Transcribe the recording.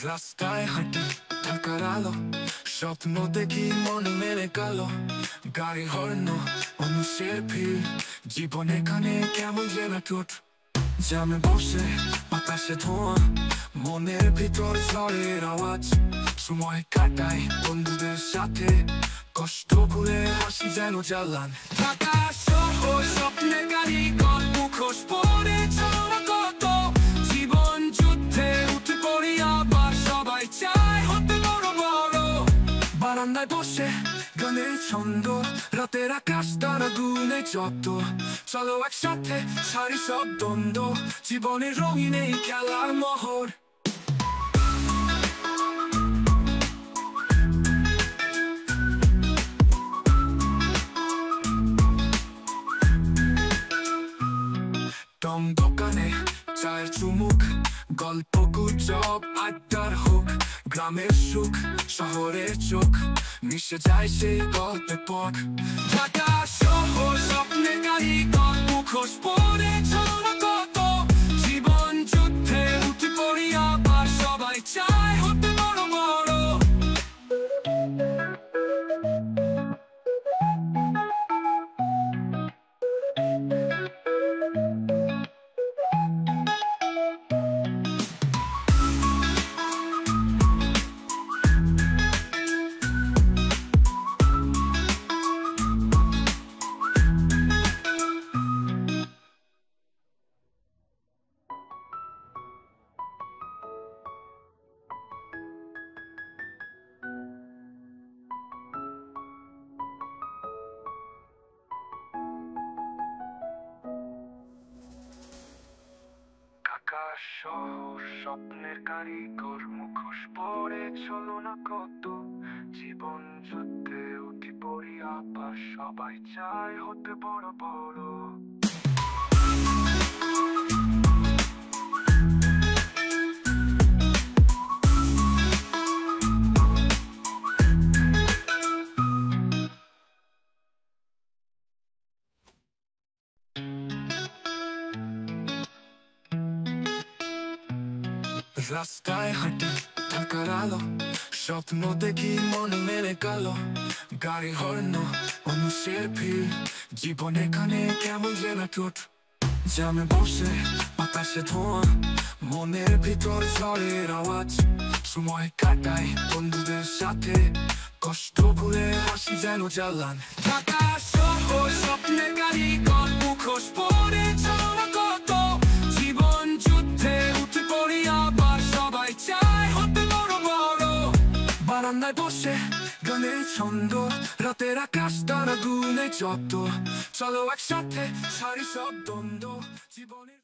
রাস্তায় হাঁটি ঢাকার আলো, স্বপ্ন দেখি মন মেলে কালো। গাড়ি হর্ন, মানুষের ভিড়, জীবন এখানে কেমন যেন টুট। জ্যামে বসে বাতাসে ধোঁয়া, মনের ভিতর ঝড়ের আওয়াজ। সময় কাটাই বন্ধুদের সাথে, কষ্ট ভুলে হাসি যেন জ্বালান। ঢাকা শহর স্বপ্নের কারিগর, মুখোশ পরে চলা কত। জীবন যুদ্ধে উঠে পড়ি আবার, সবাই চায় হতে বড় বড়। বারান্দায় বসে গানের ছন্দ, রাতের আকাশ তারা গুনে যত। চলো একসাথে ছাড়ি সব দ্বন্দ্ব, জীবনের রঙিন এই খেলার মোহর। দোকানে চায়ের চুমুক, গল্প গুজব আড্ডার হোক। গ্রামের সুখ শহরের চোখ, মিশে যায় সেই গল্পে পথ। ঢাকা শহর স্বপ্নের কারিগর, মুখোশ পরে চলা কত। জীবন যুদ্ধে উঠে পড়ি আবার, সবাই চায় হতে বড় বড়। ঢাকা শহর স্বপ্নের কারিগর, মুখোশ পরে চলো না কত। জীবন যুদ্ধে উঠি পড়ি আবার, সবাই চায় হতে বড় বড়। রাস্তায় হাঁটি ঢাকার আলো, স্বপ্ন দেখি মন মেলে কালো। গাড়ি হর্ন, মানুষের ভিড়, জীবন এখানে কেমন যেন টুট। জ্যামে বসে বাতাসে ধোঁয়া, মনের ভিতর ঝড়ের আওয়াজ। সময় কাটাই বন্ধুদের সাথে, কষ্ট ভুলে হাসি যেন জ্বালান। ঢাকা শহর স্বপ্নের কারিগর, মুখোশ পরে চলা কত। জীবন যুদ্ধে উঠে পড়ি আবার, সবাই চায় হতে বড় বড়। বারান্দায় বসে গানের ছন্দ, রাতের আকাশ তারা গুনে যত। চলো একসাথে ছাড়ি সব দ্বন্দ্ব, জীবনের